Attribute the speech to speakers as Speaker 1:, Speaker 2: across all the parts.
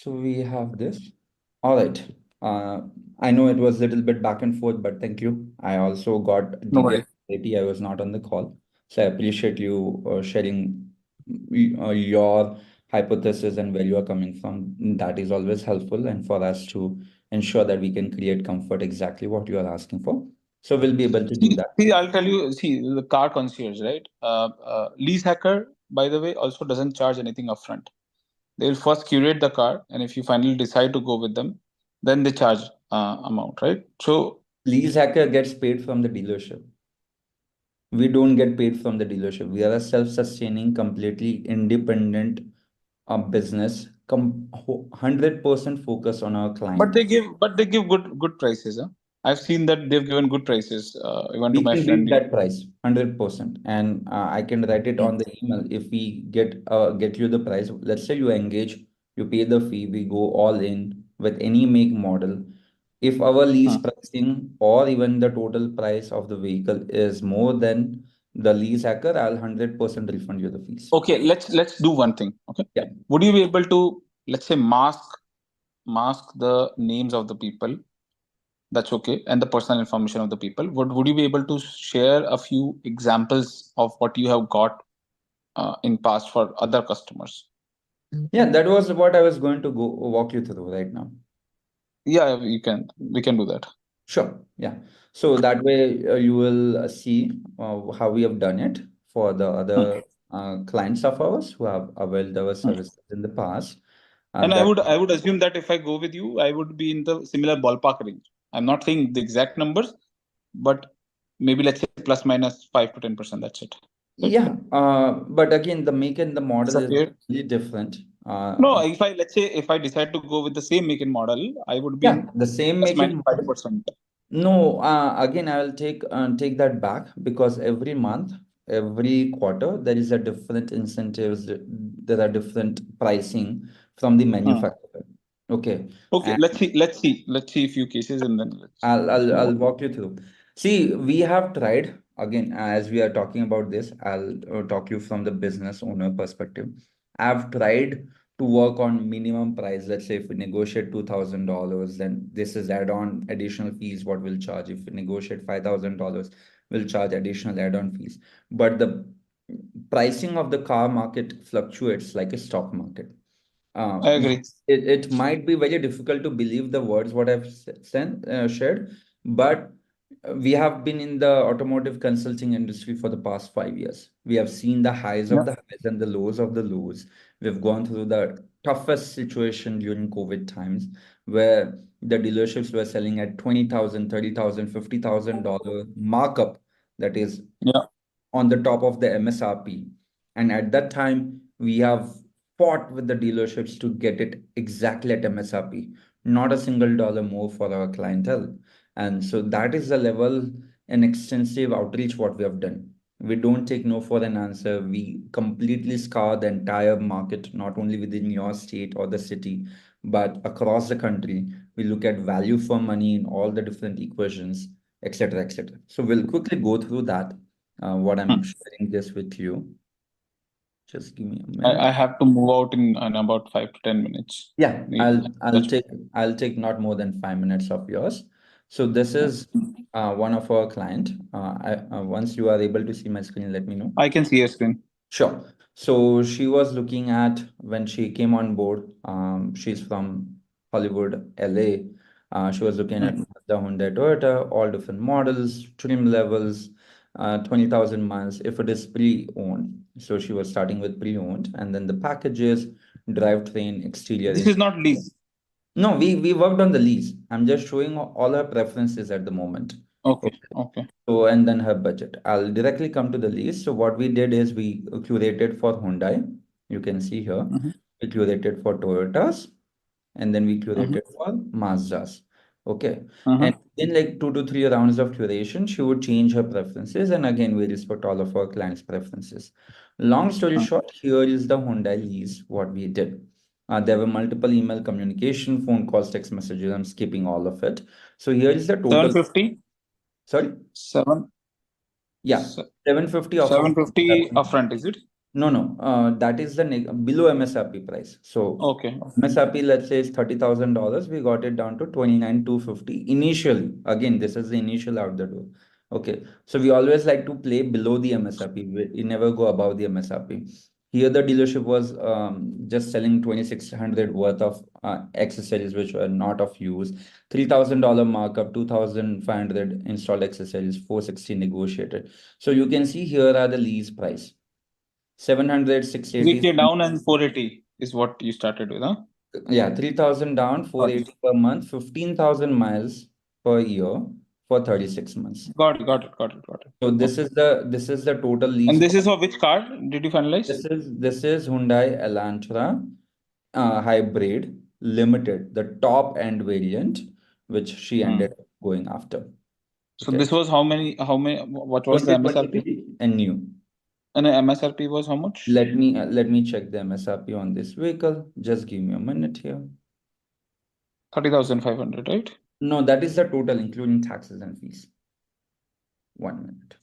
Speaker 1: So we have this. All right. Uh, I know it was a little bit back and forth, but thank you. I also got
Speaker 2: No
Speaker 1: detailed
Speaker 2: worries.
Speaker 1: clarity. I was not on the call. So I appreciate you sharing your hypothesis and where you are coming from. That is always helpful and for us to ensure that we can create comfort exactly what you are asking for. So we'll be able to do that.
Speaker 2: I'll tell you. See, the car concierge, right? Lease hacker, by the way, also doesn't charge anything upfront. They will first curate the car, and if you finally decide to go with them, then they charge amount, right? So
Speaker 1: Lease hacker gets paid from the dealership. We don't get paid from the dealership. We are a self-sustaining, completely independent business, 100% focus on our
Speaker 2: but
Speaker 1: client.
Speaker 2: they give good prices, huh? I've seen that they've given good prices, even to
Speaker 1: We
Speaker 2: my
Speaker 1: can beat
Speaker 2: friend.
Speaker 1: that price, 100%. And I can write it on the email. If we get you the price, let's say you engage, you pay the fee, we go all in with any make model. If our lease
Speaker 2: Hmm.
Speaker 1: pricing or even the total price of the vehicle is more than the lease hacker, I'll 100% refund you the fees.
Speaker 2: Okay, let's do one thing. Okay,
Speaker 1: Yeah.
Speaker 2: would you be able to, let's say, mask the names of the people? That's okay, and the personal information of the people. Would you be able to share a few examples of what you have got in past for other customers?
Speaker 1: Yeah, that was what I was going to go walk you through right now.
Speaker 2: Yeah, you can. We can do that.
Speaker 1: Sure. Yeah. So that way you will see how we have done it for the
Speaker 2: Hmm.
Speaker 1: other clients of ours who have availed our
Speaker 2: Hmm.
Speaker 1: services in the past.
Speaker 2: And I
Speaker 1: That
Speaker 2: would I would assume that if I go with you, I would be in the similar ballpark range. I'm not saying the exact numbers, but maybe let's say plus minus 5 to 10%. That's it. Right?
Speaker 1: yeah. But again, the make and the
Speaker 2: Is
Speaker 1: model
Speaker 2: that
Speaker 1: is
Speaker 2: fair?
Speaker 1: really different.
Speaker 2: No, if I let's say if I decide to go with the same make and model, I would be
Speaker 1: Yeah,
Speaker 2: in
Speaker 1: the same
Speaker 2: plus
Speaker 1: make
Speaker 2: minus
Speaker 1: and
Speaker 2: five
Speaker 1: model.
Speaker 2: percent.
Speaker 1: No, again, I will take that back because every month, every quarter, there is a different incentives. There are different pricing from the
Speaker 2: Hmm.
Speaker 1: manufacturer. Okay,
Speaker 2: Okay,
Speaker 1: and
Speaker 2: let's see a few cases and then let's move
Speaker 1: I'll
Speaker 2: on.
Speaker 1: walk you through. See, we have tried again as we are talking about this. I'll talk you from the business owner perspective. I've tried to work on minimum price. Let's say if we negotiate $2,000, then this is add-on additional fees. What we'll charge if we negotiate $5,000, we'll charge additional add-on fees. But the pricing of the car market fluctuates like a stock market.
Speaker 2: I
Speaker 1: Yes,
Speaker 2: agree.
Speaker 1: it might be very difficult to believe the words what I've shared, but we have been in the automotive consulting industry for the past 5 years. We have seen the highs of
Speaker 2: Yeah.
Speaker 1: the highs and the lows of the lows. We've gone through the toughest situation during COVID times where the dealerships were selling at 20,000, 30,000, $50,000 markup that is
Speaker 2: Yeah.
Speaker 1: on the top of the MSRP. And at that time, we have fought with the dealerships to get it exactly at MSRP, not a single dollar more for our clientele. And so that is the level and extensive outreach what we have done. We don't take no for an answer. We completely scour the entire market, not only within your state or the city, but across the country. We look at value for money in all the different equations, etc., etc. So we'll quickly go through that what I'm
Speaker 2: Hmm.
Speaker 1: sharing this with you. Just give me a
Speaker 2: I,
Speaker 1: minute.
Speaker 2: I have to move out in about 5 to 10 minutes.
Speaker 1: Yeah, I'll
Speaker 2: That's
Speaker 1: take not more than 5 minutes of yours. So this is one of our client. Once you are able to see my screen, let me know.
Speaker 2: I can see your screen.
Speaker 1: Sure. So she was looking at when she came on board. She's from Hollywood, LA. She was looking at
Speaker 2: Hmm.
Speaker 1: Mazda, Hyundai, Toyota, all different models, trim levels, 20,000 miles if it is pre-owned. So she was starting with pre-owned, and then the packages, drivetrain, exterior.
Speaker 2: This is not lease.
Speaker 1: No, we worked on the lease. I'm just showing all her preferences at the moment.
Speaker 2: Okay.
Speaker 1: Okay.
Speaker 2: Okay.
Speaker 1: So, and then her budget. I'll directly come to the lease. So what we did is we curated for Hyundai. You can see here.
Speaker 2: Hmm.
Speaker 1: We curated for Toyotas and then we
Speaker 2: Hmm.
Speaker 1: curated for Mazdas. Okay. And
Speaker 2: Hmm.
Speaker 1: in like 2 to 3 rounds of curation, she would change her preferences. And again, we respect all of our clients' preferences. Long story short, here is the Hyundai lease, what we did. There were multiple email communication, phone calls, text messages. I'm skipping all of it. So here is the total.
Speaker 2: 750.
Speaker 1: Sorry?
Speaker 2: Seven.
Speaker 1: Yeah, 750 off of
Speaker 2: 750 upfront, is it?
Speaker 1: No, that is the below MSRP price. So
Speaker 2: Okay.
Speaker 1: MSRP, let's say, is $30,000. We got it down to 29,250 initially. Again, this is the initial out the door. Okay. So we always like to play below the MSRP. We never go above the MSRP. Here, the dealership was just selling 2,600 worth of accessories which were not of use. $3,000 markup, 2,500 installed accessories, 460 negotiated. So you can see here are the lease price. 700, 680.
Speaker 2: 3K down and 480 is what you started with, huh?
Speaker 1: Yeah, 3,000 down,
Speaker 2: Got it.
Speaker 1: 480 per month, 15,000 miles per year for 36 months.
Speaker 2: Got it. Got it. Got it. Got it.
Speaker 1: So
Speaker 2: Okay.
Speaker 1: this is the total lease
Speaker 2: And this
Speaker 1: cost.
Speaker 2: is for which car did you finalize?
Speaker 1: This is Hyundai Elantra Hybrid Limited, the top end variant, which she
Speaker 2: Hmm.
Speaker 1: ended up going after.
Speaker 2: So
Speaker 1: Okay,
Speaker 2: this was what was the MSRP?
Speaker 1: 2023 and new.
Speaker 2: And the MSRP was how much?
Speaker 1: Let me check the MSRP on this vehicle. Just give me a minute here.
Speaker 2: 30,500, right?
Speaker 1: No, that is the total, including taxes and fees. 1 minute.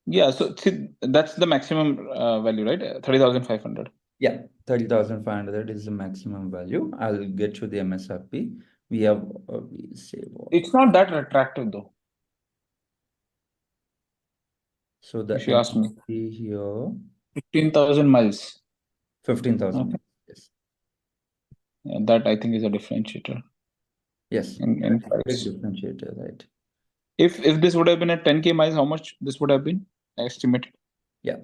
Speaker 2: Yeah, so see, that's the maximum value, right? 30,500.
Speaker 1: Yeah, 30,500 is the maximum value. I'll get you the MSRP. We have, we say what?
Speaker 2: It's not that attractive though,
Speaker 1: So the
Speaker 2: if you ask me.
Speaker 1: MSRP here,
Speaker 2: 15,000 miles.
Speaker 1: 15,000.
Speaker 2: Okay.
Speaker 1: Yes.
Speaker 2: Yeah, that I think is a differentiator
Speaker 1: Yes.
Speaker 2: in
Speaker 1: Big
Speaker 2: price.
Speaker 1: differentiator, right?
Speaker 2: If this would have been at 10K miles, how much this would have been estimated?
Speaker 1: Yeah.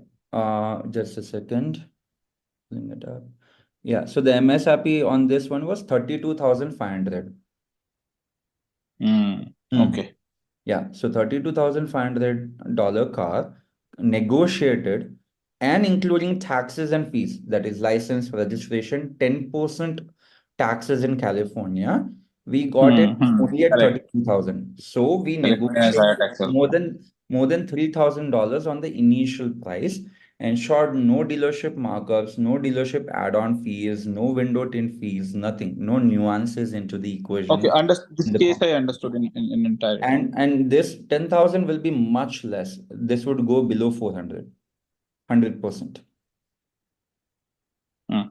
Speaker 1: Just a second. Pulling it up. Yeah. So the MSRP on this one was 32,500.
Speaker 2: Okay.
Speaker 1: Yeah, so $32,500 car negotiated and including taxes and fees, that is license, registration, 10% taxes in California. We got it only at
Speaker 2: Correct.
Speaker 1: 32,000. So we
Speaker 2: California has higher
Speaker 1: negotiated
Speaker 2: tax also.
Speaker 1: more than $3,000 on the initial price. Ensured no dealership markups, no dealership add-on fees, no window tint fees, nothing, no nuances into the
Speaker 2: Okay,
Speaker 1: equation
Speaker 2: this
Speaker 1: in the
Speaker 2: case
Speaker 1: contract.
Speaker 2: I understood in entirety.
Speaker 1: And this 10,000 will be much less. This would go below 400, 100%.
Speaker 2: Hmm.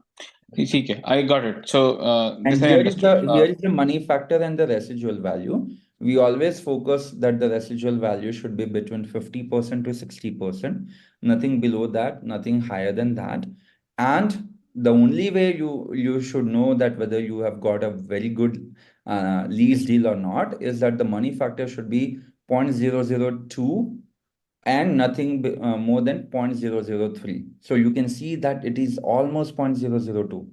Speaker 2: Okay, I got it. So
Speaker 1: And
Speaker 2: this I understood.
Speaker 1: here is the money factor and the residual value. We always focus that the residual value should be between 50% to 60%, nothing below that, nothing higher than that. And the only way you should know that whether you have got a very good lease deal or not is that the money factor should be 0.002 and nothing more than 0.003. So you can see that it is almost 0.002,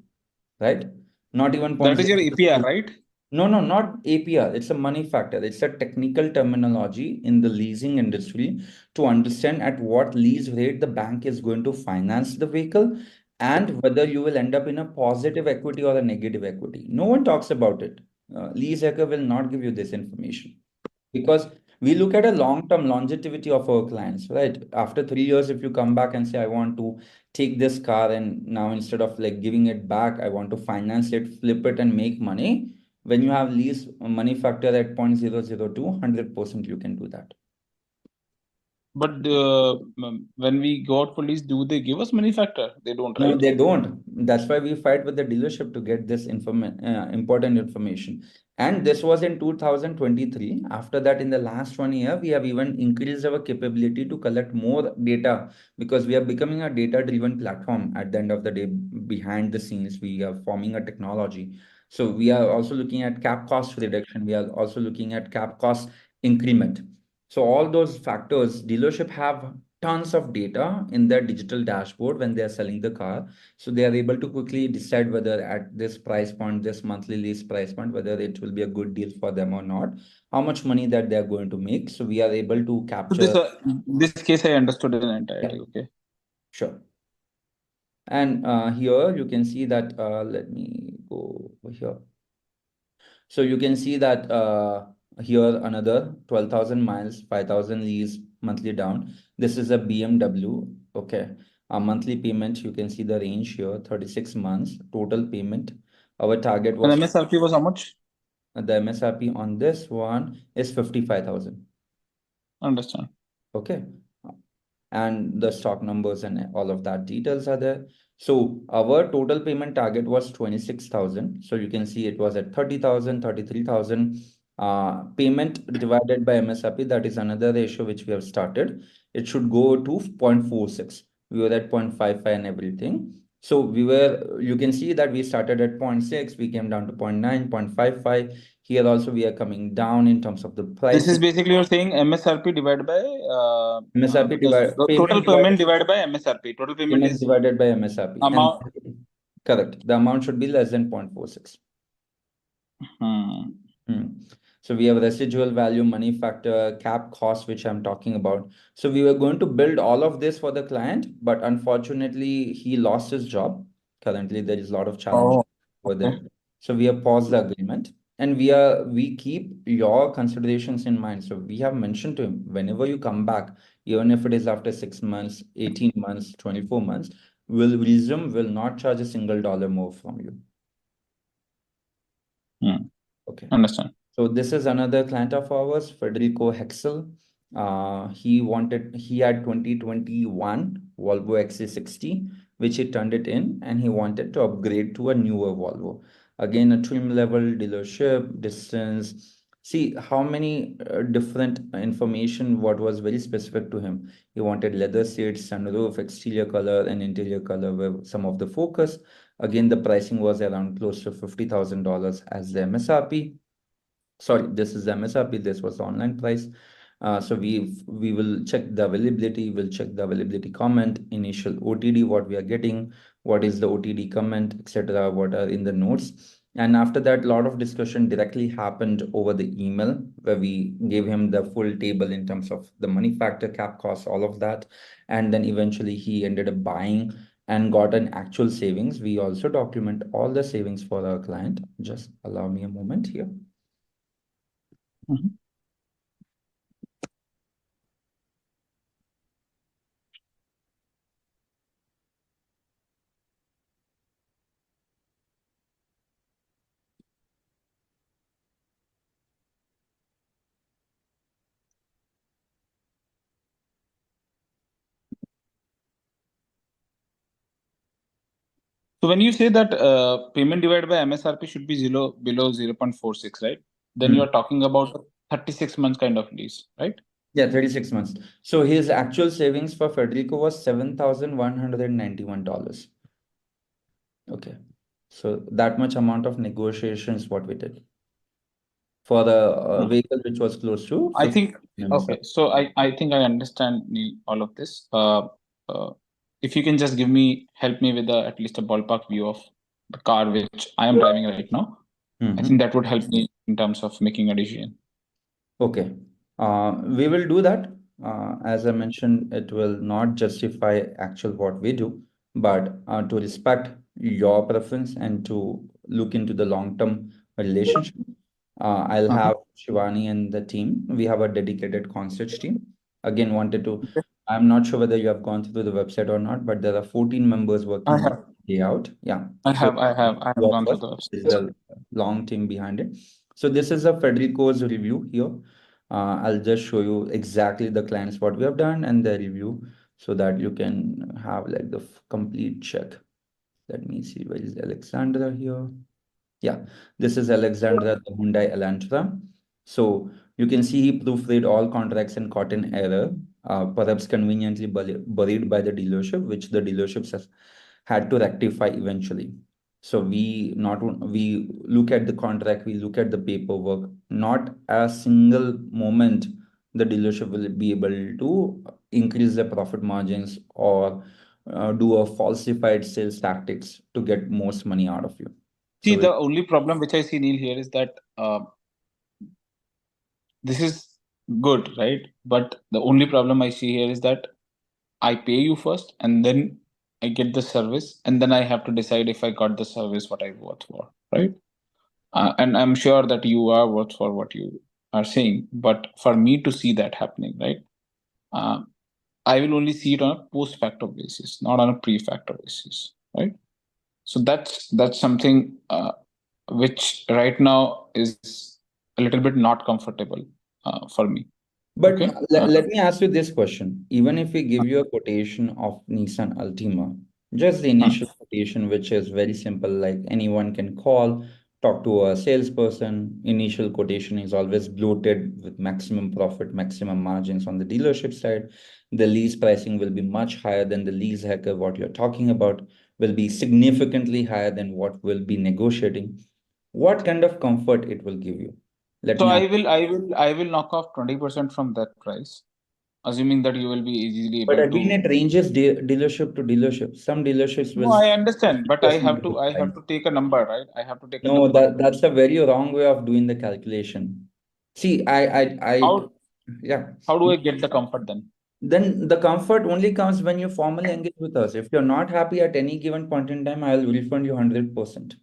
Speaker 1: right? Not even
Speaker 2: That is your APR,
Speaker 1: 0.002.
Speaker 2: right?
Speaker 1: No, no, not APR. It's a money factor. It's a technical terminology in the leasing industry to understand at what lease rate the bank is going to finance the vehicle and whether you will end up in a positive equity or a negative equity. No one talks about it. Lease hacker will not give you this information because we look at a long-term longevity of our clients, right? After 3 years, if you come back and say, I want to take this car and now instead of like giving it back, I want to finance it, flip it and make money. When you have lease money factor at 0.002, 100% you can do that.
Speaker 2: But when we go out for lease, do they give us money factor? They don't,
Speaker 1: No,
Speaker 2: right?
Speaker 1: they don't. That's why we fight with the dealership to get this important information. And this was in 2023. After that, in the last 1 year, we have even increased our capability to collect more data because we are becoming a data-driven platform. At the end of the day, behind the scenes, we are forming a technology. So we are also looking at cap cost reduction. We are also looking at cap cost increment. So all those factors, dealership have tons of data in their digital dashboard when they are selling the car. So they are able to quickly decide whether at this price point, this monthly lease price point, whether it will be a good deal for them or not, how much money that they are going to make. So we are able to
Speaker 2: So
Speaker 1: capture.
Speaker 2: this case I understood in entirety.
Speaker 1: Yeah,
Speaker 2: Okay.
Speaker 1: sure. And here you can see that, let me go over here. So you can see that here another 12,000 miles, 5,000 lease monthly down. This is a BMW. Okay. A monthly payment, you can see the range here, 36 months total payment. Our target
Speaker 2: And
Speaker 1: was
Speaker 2: MSRP was how much?
Speaker 1: the MSRP on this one is 55,000.
Speaker 2: Understand.
Speaker 1: Okay. and the stock numbers and all of that details are there. So our total payment target was 26,000. So you can see it was at 30,000, 33,000. Payment divided by MSRP, that is another ratio which we have started. It should go to 0.46. We were at 0.55 and everything. So you can see that we started at 0.6, we came down to 0.9, 0.55. Here also we are coming down in terms of the
Speaker 2: This is
Speaker 1: pricing.
Speaker 2: basically you're saying MSRP divided by
Speaker 1: MSRP
Speaker 2: because the total
Speaker 1: payment
Speaker 2: payment
Speaker 1: divided
Speaker 2: divided by MSRP. Total payment is
Speaker 1: by MSRP. And
Speaker 2: amount.
Speaker 1: correct, the amount should be less than 0.46.
Speaker 2: Hmm.
Speaker 1: Hmm. So we have residual value, money factor, cap cost, which I'm talking about. So we were going to build all of this for the client, but unfortunately, he lost his job. Currently, there is a lot of challenge
Speaker 2: Oh,
Speaker 1: over
Speaker 2: okay.
Speaker 1: there. So we have paused the agreement, and we keep your considerations in mind. So we have mentioned to him, whenever you come back, even if it is after 6 months, 18 months, 24 months, will not charge a single dollar more from you.
Speaker 2: Hmm.
Speaker 1: Okay.
Speaker 2: Understand.
Speaker 1: So this is another client of ours, Federico Hexel. He had 2021 Volvo XC60, which he turned it in, and he wanted to upgrade to a newer Volvo. Again, a trim level dealership, distance. See how many different information, what was very specific to him. He wanted leather seats, sunroof, exterior color, and interior color were some of the focus. Again, the pricing was around close to $50,000 as the MSRP. Sorry, this is the MSRP, this was the online price. So we will check the availability, we'll check the availability comment, initial OTD, what we are getting, what is the OTD comment, etc., what are in the notes. And after that, a lot of discussion directly happened over the email, where we gave him the full table in terms of the money factor, cap cost, all of that. And then eventually he ended up buying and got an actual savings. We also document all the savings for our client. Just allow me a moment here.
Speaker 2: Mhm. So when you say that payment divided by MSRP should be zero below 0.46, right? Then
Speaker 1: Hmm.
Speaker 2: you're talking about 36 months kind of lease, right?
Speaker 1: Yeah, 36 months. So his actual savings for Federico was $7,191. Okay. So that much amount of negotiations what we did for the vehicle which was close to
Speaker 2: I
Speaker 1: 50
Speaker 2: think
Speaker 1: MSR.
Speaker 2: okay. So I think I understand all of this. Uh, if you can just help me with at least a ballpark view of the car which I am driving right now. I think
Speaker 1: Mm-hmm.
Speaker 2: that would help me in terms of making a decision.
Speaker 1: Okay. We will do that. As I mentioned, it will not justify actual what we do, but to respect your preference and to look into the long-term relationship. I'll
Speaker 2: Uh-huh.
Speaker 1: have Shivani and the team. We have a dedicated concierge team. Again,
Speaker 2: Okay.
Speaker 1: I'm not sure whether you have gone through the website or not, but there are 14 members
Speaker 2: I
Speaker 1: working
Speaker 2: have,
Speaker 1: day out. Yeah.
Speaker 2: I
Speaker 1: So
Speaker 2: have, I have, I have
Speaker 1: two
Speaker 2: gone
Speaker 1: of
Speaker 2: through
Speaker 1: us
Speaker 2: the
Speaker 1: is
Speaker 2: website.
Speaker 1: the long team behind it. So this is a Federico's review here. I'll just show you exactly the clients what we have done and the review so that you can have like the complete check. Let me see, where is Alexandra here? Yeah, this is Alexandra, the Hyundai Elantra. So you can see he proofread all contracts and caught an error, perhaps conveniently buried by the dealership, which the dealerships has had to rectify eventually. So we look at the contract, we look at the paperwork. Not a single moment the dealership will be able to increase their profit margins or do a falsified sales tactics to get most money out of you.
Speaker 2: See,
Speaker 1: So
Speaker 2: the only problem which I see, Neil, here is that this is good, right? But the only problem I see here is that I pay you first and then I get the service and then I have to decide if I got the service what I worth for, right? And I'm sure that you are worth for what you are saying, but for me to see that happening, right? Uh, I will only see it on a post facto basis, not on a pre facto basis, right? So that's something which right now is a little bit not comfortable for me.
Speaker 1: But
Speaker 2: Okay.
Speaker 1: let me ask you this question. Even if we give you a quotation of Nissan Altima, just the
Speaker 2: Hmm.
Speaker 1: initial quotation, which is very simple, like anyone can call, talk to a salesperson. Initial quotation is always bloated with maximum profit, maximum margins on the dealership side. The lease pricing will be much higher than the lease hacker, what you're talking about, will be significantly higher than what we'll be negotiating. What kind of comfort it will give you? Let
Speaker 2: So
Speaker 1: me ask.
Speaker 2: I will knock off 20% from that price, assuming that you will be easily
Speaker 1: But
Speaker 2: able
Speaker 1: again,
Speaker 2: to.
Speaker 1: it ranges dealership to dealership. Some dealerships
Speaker 2: No,
Speaker 1: will
Speaker 2: I understand, but
Speaker 1: 50%
Speaker 2: I have
Speaker 1: decline.
Speaker 2: to take a number, right? I have to take a
Speaker 1: No,
Speaker 2: number.
Speaker 1: that's a very wrong way of doing the calculation. See,
Speaker 2: How
Speaker 1: yeah.
Speaker 2: how do I get the comfort then?
Speaker 1: Then the comfort only comes when you formally engage with us. If you're not happy at any given point in time, I'll refund you 100%.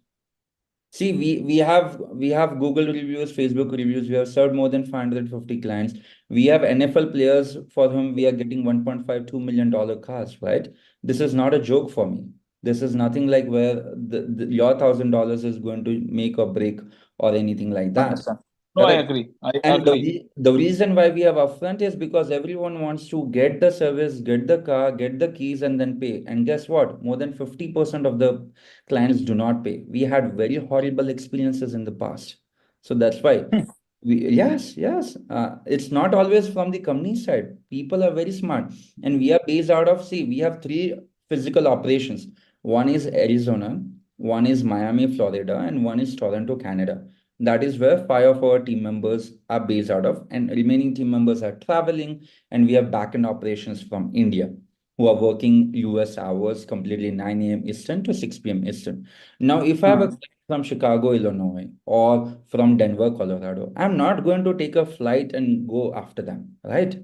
Speaker 1: See, we have Google reviews, Facebook reviews. We have served more than 550 clients. We have NFL players for whom we are getting $1.52 million cars, right? This is not a joke for me. This is nothing like where your $1,000 is going to make or break or anything like that.
Speaker 2: Understand? No, I
Speaker 1: Correct.
Speaker 2: agree. I
Speaker 1: And
Speaker 2: agree.
Speaker 1: the reason why we have upfront is because everyone wants to get the service, get the car, get the keys, and then pay. And guess what? More than 50% of the clients do not pay. We had very horrible experiences in the past. So that's why
Speaker 2: Hmm.
Speaker 1: yes. It's not always from the company side. People are very smart. And we are based out of, see, we have three physical operations. One is Arizona, one is Miami, Florida, and one is Toronto, Canada. That is where five of our team members are based out of, and remaining team members are traveling. And we have backend operations from India who are working US hours completely 9 a.m. Eastern to 6 p.m. Eastern. Now, if I have a
Speaker 2: Hmm.
Speaker 1: client from Chicago, Illinois, or from Denver, Colorado, I'm not going to take a flight and go after them, right?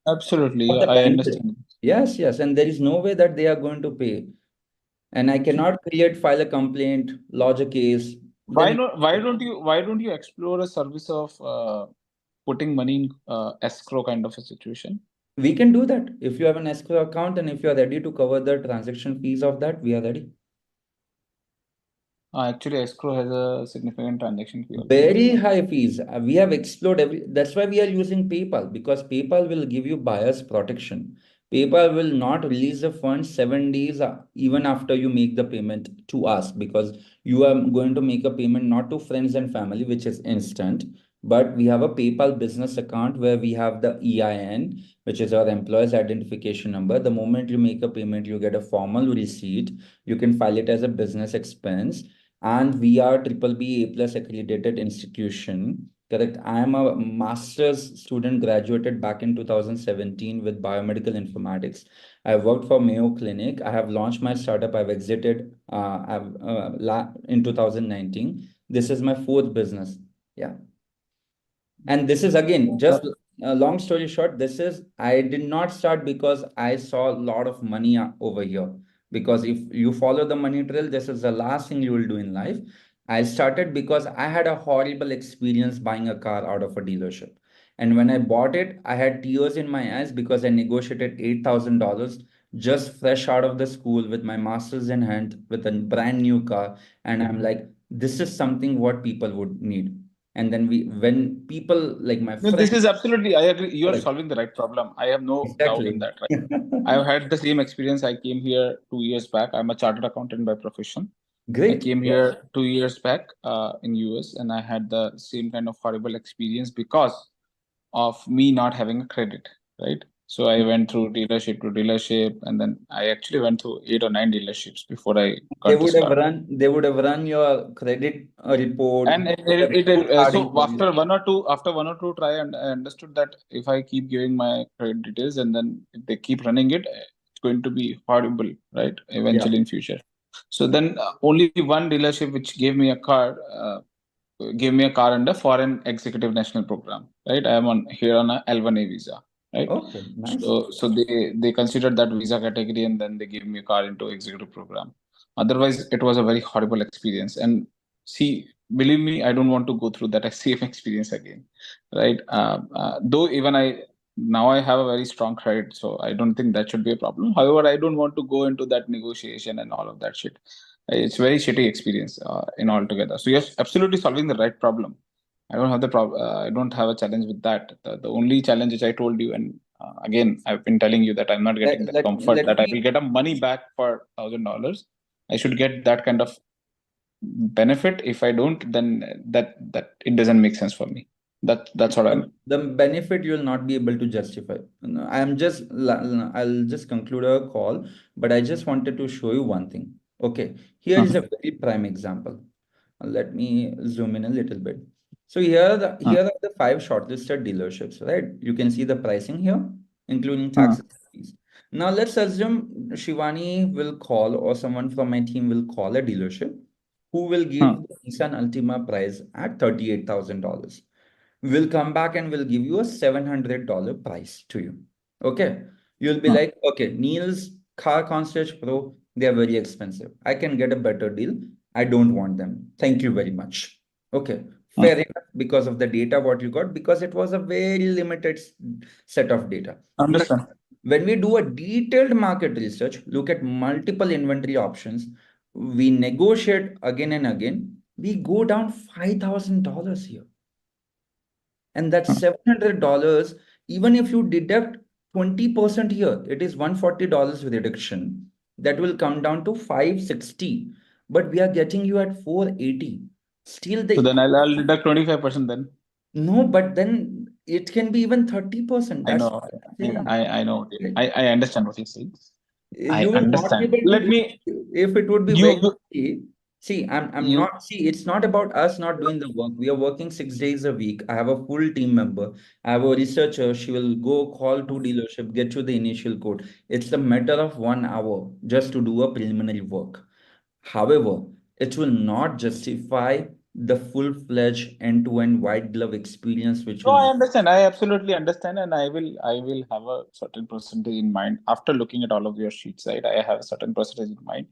Speaker 2: Absolutely.
Speaker 1: For
Speaker 2: Yeah,
Speaker 1: the
Speaker 2: I
Speaker 1: benefit.
Speaker 2: understand.
Speaker 1: Yes. And there is no way that they are going to pay. And I cannot file a complaint, lodge a case.
Speaker 2: Why
Speaker 1: Then
Speaker 2: not? Why don't you explore a service of putting money in escrow kind of a situation?
Speaker 1: we can do that. If you have an escrow account and if you are ready to cover the transaction fees of that, we are ready.
Speaker 2: Actually, escrow has a significant transaction fee also.
Speaker 1: Very high fees. We have explored every. That's why we are using PayPal, because PayPal will give you buyer's protection. PayPal will not release the funds 7 days even after you make the payment to us, because you are going to make a payment not to friends and family, which is instant. But we have a PayPal business account where we have the EIN, which is our employee's identification number. The moment you make a payment, you get a formal receipt. You can file it as a business expense, and we are triple B A plus accredited institution. Correct. I am a master's student, graduated back in 2017 with biomedical informatics. I worked for Mayo Clinic. I have launched my startup. I've exited in 2019. This is my fourth business. Yeah. And this is again just
Speaker 2: That-
Speaker 1: a long story short. This is, I did not start because I saw a lot of money over here. Because if you follow the money trail, this is the last thing you will do in life. I started because I had a horrible experience buying a car out of a dealership. And when I bought it, I had tears in my eyes because I negotiated $8,000 just fresh out of the school with my master's in hand with a brand new car. And I'm like, this is something what people would need. And then when people like my
Speaker 2: No, this
Speaker 1: friends.
Speaker 2: is absolutely. I agree. You are
Speaker 1: Correct.
Speaker 2: solving the right problem. I have no doubt in
Speaker 1: Exactly.
Speaker 2: that. Right. I've had the same experience. I came here 2 years back. I'm a chartered accountant by profession. I
Speaker 1: Great.
Speaker 2: came
Speaker 1: Yeah.
Speaker 2: here 2 years back in US, and I had the same kind of horrible experience because of me not having a credit, right? So I went through dealership to dealership, and then I actually went through 8 or 9 dealerships before I
Speaker 1: They
Speaker 2: got this
Speaker 1: would have
Speaker 2: car.
Speaker 1: run, they would have run your credit report.
Speaker 2: And
Speaker 1: They would have
Speaker 2: it
Speaker 1: pulled hard
Speaker 2: so
Speaker 1: interviews.
Speaker 2: after one or two try, and I understood that if I keep giving my credit details and then if they keep running it, it's going to be horrible, right?
Speaker 1: Yeah.
Speaker 2: Eventually in future. So then only one dealership which gave me a car under foreign executive national program, right? I am on here on a L1A visa, right?
Speaker 1: Okay. Nice.
Speaker 2: So they considered that visa category, and then they gave me a car into executive program. Otherwise, it was a very horrible experience. And see, believe me, I don't want to go through that same experience again, right? Though even I now I have a very strong credit, so I don't think that should be a problem. However, I don't want to go into that negotiation and all of that shit. It's very shitty experience in altogether. So yes, absolutely solving the right problem. I don't have the problem. I don't have a challenge with that. The only challenge which I told you, and again, I've been telling you that I'm not
Speaker 1: Let,
Speaker 2: getting that
Speaker 1: let,
Speaker 2: comfort
Speaker 1: let
Speaker 2: that I
Speaker 1: me
Speaker 2: will get a money back for $1,000. I should get that kind of benefit. If I don't, then that it doesn't make sense for me. That's what I'm.
Speaker 1: the benefit you will not be able to justify. No, I'll just conclude our call, but I just wanted to show you one thing. Okay, here is a
Speaker 2: Mhm,
Speaker 1: very prime example. Let me zoom in a little bit. So here are the five shortlisted dealerships, right? You can see the pricing here, including
Speaker 2: mhm,
Speaker 1: taxes and fees. Now let's assume Shivani will call, or someone from my team will call a dealership who will give
Speaker 2: mhm,
Speaker 1: the Nissan Altima price at $38,000. We'll come back and we'll give you a $700 price to you. Okay. You'll be
Speaker 2: mhm,
Speaker 1: like, okay, Neil's Car Concierge Pro, they are very expensive. I can get a better deal. I don't want them. Thank you very much. Okay.
Speaker 2: mhm.
Speaker 1: Fair enough because of the data what you got, because it was a very limited set of data. But
Speaker 2: Understand.
Speaker 1: when we do a detailed market research, look at multiple inventory options, we negotiate again and again, we go down $5,000 here. And that
Speaker 2: Mhm.
Speaker 1: $700, even if you deduct 20% here, it is $140 reduction. That will come down to 560. But we are getting you at 480. Still
Speaker 2: So
Speaker 1: the
Speaker 2: then I'll deduct 25% then.
Speaker 1: no, but then it can be even 30%.
Speaker 2: I
Speaker 1: That's
Speaker 2: know.
Speaker 1: what I'm saying.
Speaker 2: I know.
Speaker 1: Like,
Speaker 2: I understand what you're saying. I
Speaker 1: you will not be
Speaker 2: understand.
Speaker 1: able to
Speaker 2: Let
Speaker 1: do
Speaker 2: me.
Speaker 1: if it would be
Speaker 2: You
Speaker 1: very easy. See, I'm
Speaker 2: you.
Speaker 1: not see, it's not about us not doing the work. We are working 6 days a week. I have a full team member. I have a researcher. She will go call to dealership, get you the initial quote. It's a matter of 1 hour just to do a preliminary work. However, it will not justify the full-fledged end-to-end white glove experience which
Speaker 2: No,
Speaker 1: will
Speaker 2: I
Speaker 1: be.
Speaker 2: understand. I absolutely understand, and I will have a certain percentage in mind after looking at all of your sheets. Right, I have a certain percentage in mind,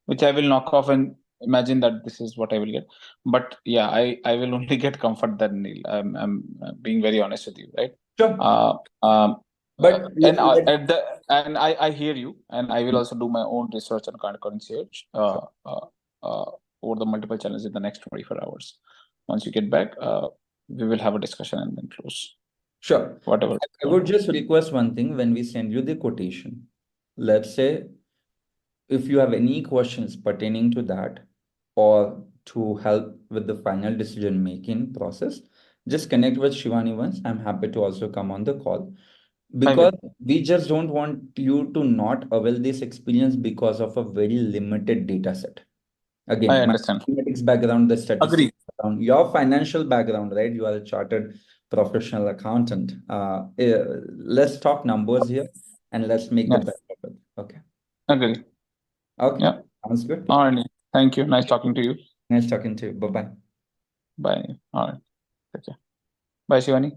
Speaker 2: which I will knock off and imagine that this is what I will get. But yeah, I will only get comfort then, Neil. I'm being very honest with you, right?
Speaker 1: Sure.
Speaker 2: Uh, um,
Speaker 1: But
Speaker 2: and at the and I hear you, and I will also do my own research on concierge over the multiple channels in the next 24 hours. Once you get back, we will have a discussion and then close
Speaker 1: sure.
Speaker 2: whatever is
Speaker 1: I
Speaker 2: going
Speaker 1: would
Speaker 2: on.
Speaker 1: just request one thing when we send you the quotation. Let's say if you have any questions pertaining to that or to help with the final decision making process, just connect with Shivani once. I'm happy to also come on the call
Speaker 2: I will.
Speaker 1: because we just don't want you to not avail this experience because of a very limited data set.
Speaker 2: I
Speaker 1: Again, my
Speaker 2: understand.
Speaker 1: mathematics background, the
Speaker 2: Agree.
Speaker 1: statistics background, your financial background, right? You are a chartered professional accountant. Let's talk numbers here and let's make the
Speaker 2: Yeah.
Speaker 1: best of it. Okay.
Speaker 2: Agree.
Speaker 1: Okay.
Speaker 2: Yeah.
Speaker 1: Sounds good.
Speaker 2: All right. Thank you. Nice talking to you.
Speaker 1: Nice talking to you. Bye bye.
Speaker 2: Bye. All right. Take care. Bye, Shivani.